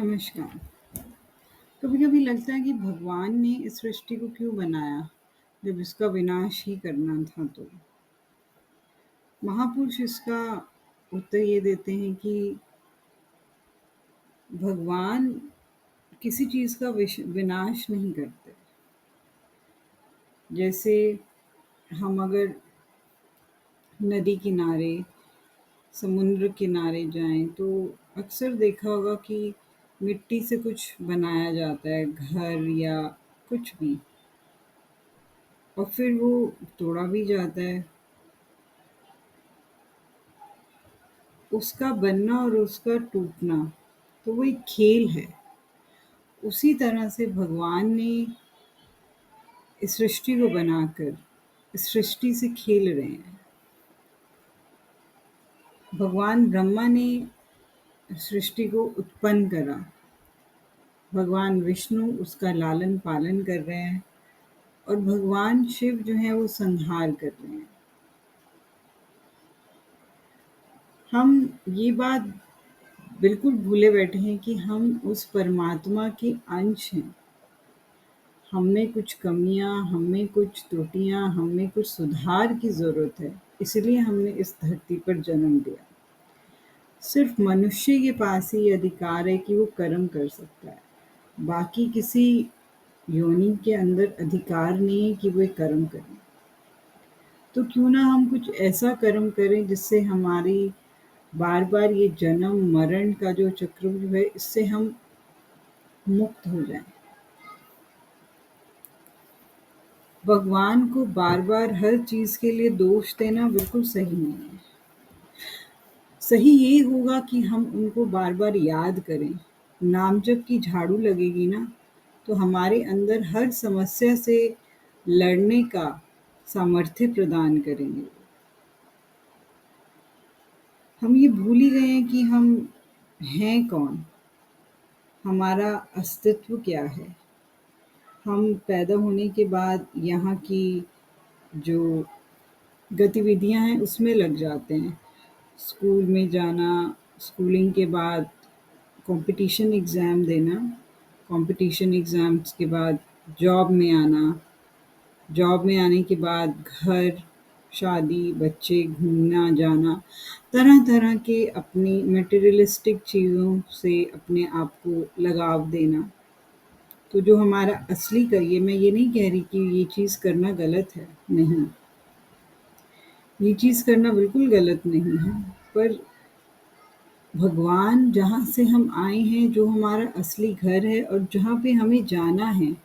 नमस्कार। कभी-कभी लगता है कि भगवान ने इस सृष्टि को क्यों बनाया, जब इसका विनाश ही करना था तो? महापुरुष इसका उत्तर ये देते हैं कि भगवान किसी चीज़ का विनाश नहीं करते। जैसे हम अगर नदी किनारे, समुद्र किनारे जाएँ तो अक्सर देखा होगा कि मिट्टी से कुछ बनाया जाता है, घर या कुछ भी, और फिर वो तोड़ा भी जाता है। उसका बनना और उसका टूटना, तो वो एक खेल है। उसी तरह से भगवान ने इस सृष्टि को बनाकर इस सृष्टि से खेल रहे हैं। भगवान ब्रह्मा ने सृष्टि को उत्पन्न करा। भगवान विष्णु उसका लालन-पालन कर रहे हैं और भगवान शिव जो हैं वो संहार कर रहे हैं। हम ये बात बिल्कुल भूले बैठे हैं कि हम उस परमात्मा के अंश हैं। हम में कुछ कमियाँ, हम में कुछ त्रुटियाँ, हम में कुछ सुधार की ज़रूरत है, इसलिए हमने इस धरती पर जन्म लिया। सिर्फ़ मनुष्य के पास ही ये अधिकार है कि वो कर्म कर सकता है। बाकी किसी योनि के अंदर अधिकार नहीं है कि वो एक कर्म करे। तो क्यों ना हम कुछ ऐसा कर्म करें जिससे हमारी बार-बार ये जन्म-मरण का जो चक्रव्यूह है, इससे हम मुक्त हो जाएँ। भगवान को बार-बार हर चीज़ के लिए दोष देना बिल्कुल सही नहीं है। सही ये होगा कि हम उनको बार-बार याद करें। नाम जप की झाड़ू लगेगी ना, तो हमारे अंदर हर समस्या से लड़ने का सामर्थ्य प्रदान करेंगे। हम ये भूल ही गए हैं कि हम हैं कौन? हमारा अस्तित्व क्या है? हम पैदा होने के बाद यहाँ की जो गतिविधियाँ हैं उसमें लग जाते हैं। स्कूल में जाना, स्कूलिंग के बाद कॉम्पिटिशन एग्ज़ाम देना, कॉम्पिटिशन एग्ज़ाम्स के बाद जॉब में आना, जॉब में आने के बाद घर, शादी, बच्चे, घूमना-जाना, तरह-तरह के अपनी मटेरियलिस्टिक चीज़ों से अपने आप को लगाव देना। तो जो हमारा असली करियर, मैं ये नहीं कह रही कि ये चीज़ करना गलत है, नहीं। ये चीज़ करना बिल्कुल गलत नहीं है, पर भगवान जहाँ से हम आए हैं, जो हमारा असली घर है और जहाँ पे हमें जाना है,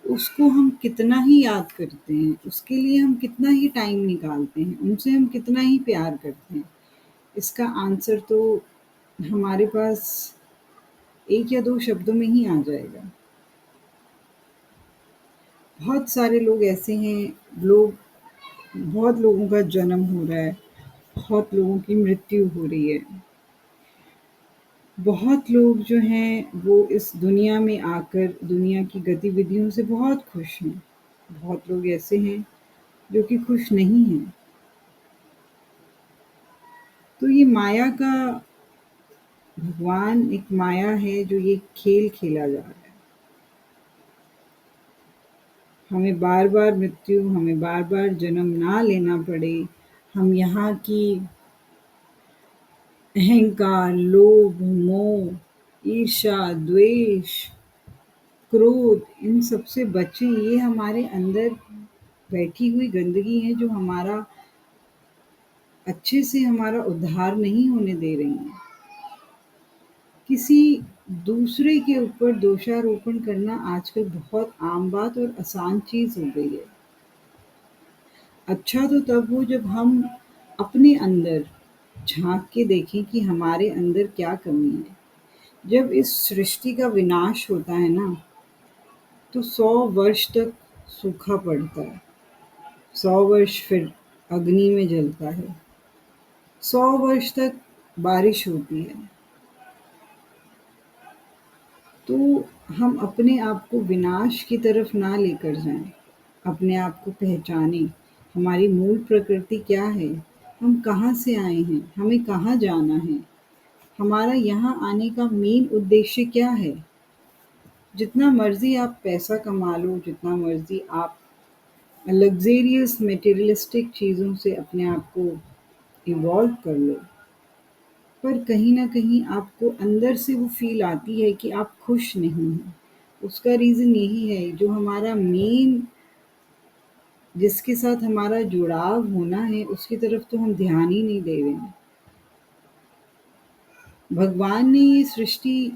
उसको हम कितना ही याद करते हैं, उसके लिए हम कितना ही टाइम निकालते हैं, उनसे हम कितना ही प्यार करते हैं। इसका आंसर तो हमारे पास 1 या 2 शब्दों में ही आ जाएगा। बहुत सारे लोग ऐसे हैं, बहुत लोगों का जन्म हो रहा है, बहुत लोगों की मृत्यु हो रही है। बहुत लोग जो हैं वो इस दुनिया में आकर दुनिया की गतिविधियों से बहुत खुश हैं। बहुत लोग ऐसे हैं जो कि खुश नहीं हैं। तो ये माया का भगवान एक माया है जो ये खेल खेला जा रहा है। हमें बार-बार मृत्यु, हमें बार-बार जन्म ना लेना पड़े, हम यहाँ की अहंकार, लोभ, मोह, ईर्ष्या, द्वेष, क्रोध, इन सब से बचें। ये हमारे अंदर बैठी हुई गंदगी है जो हमारा अच्छे से हमारा उद्धार नहीं होने दे रही हैं। किसी दूसरे के ऊपर दोषारोपण करना आजकल बहुत आम बात और आसान चीज़ हो गई है। अच्छा तो तब हो जब हम अपने अंदर झाँक के देखें कि हमारे अंदर क्या कमी है। जब इस सृष्टि का विनाश होता है ना, तो 100 वर्ष तक सूखा पड़ता है, 100 वर्ष फिर अग्नि में जलता है, 100 वर्ष तक बारिश होती है। तो हम अपने आप को विनाश की तरफ ना लेकर जाएँ, अपने आप को पहचानें, हमारी मूल प्रकृति क्या है, हम कहाँ से आए हैं, हमें कहाँ जाना है। हमारा यहाँ आने का मेन उद्देश्य क्या है? जितना मर्ज़ी आप पैसा कमा लो, जितना मर्ज़ी आप लग्ज़रियस मटेरियलिस्टिक चीज़ों से अपने आप को इवॉल्व कर लो, पर कहीं न कहीं आपको अंदर से वो फ़ील आती है कि आप खुश नहीं हैं। उसका रीज़न यही है, जो हमारा मेन जिसके साथ हमारा जुड़ाव होना है, उसकी तरफ तो हम ध्यान ही नहीं दे रहे हैं। भगवान ने ये सृष्टि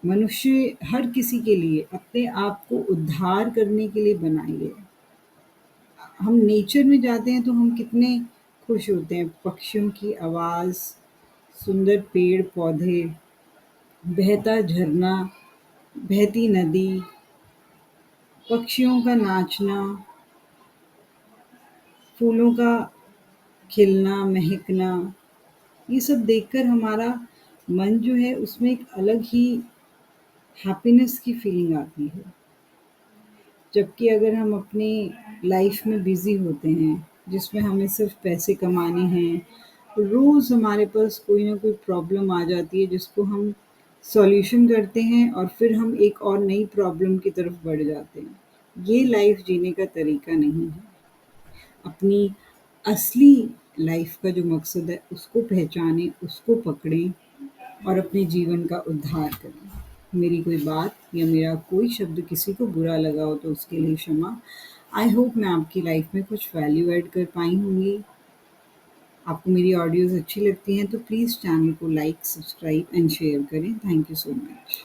मनुष्य हर किसी के लिए अपने आप को उद्धार करने के लिए बनाई है। हम नेचर में जाते हैं तो हम कितने खुश होते हैं। पक्षियों की आवाज़, सुंदर पेड़-पौधे, बहता झरना, बहती नदी, पक्षियों का नाचना, फूलों का खिलना, महकना, ये सब देखकर हमारा मन जो है उसमें एक अलग ही हैप्पीनेस की फीलिंग आती है। जबकि अगर हम अपनी लाइफ में बिज़ी होते हैं, जिसमें हमें सिर्फ़ पैसे कमाने हैं, रोज़ हमारे पास कोई ना कोई प्रॉब्लम आ जाती है जिसको हम सॉल्यूशन करते हैं और फिर हम एक और नई प्रॉब्लम की तरफ बढ़ जाते हैं। ये लाइफ जीने का तरीका नहीं है। अपनी असली लाइफ का जो मकसद है उसको पहचानें, उसको पकड़ें और अपने जीवन का उद्धार करें। मेरी कोई बात या मेरा कोई शब्द किसी को बुरा लगा हो तो उसके लिए क्षमा। आई होप मैं आपकी लाइफ में कुछ वैल्यू ऐड कर पाई होंगी। आपको मेरी ऑडियोज़ अच्छी लगती हैं तो प्लीज़ चैनल को लाइक, सब्सक्राइब एंड शेयर करें। Thank you so much.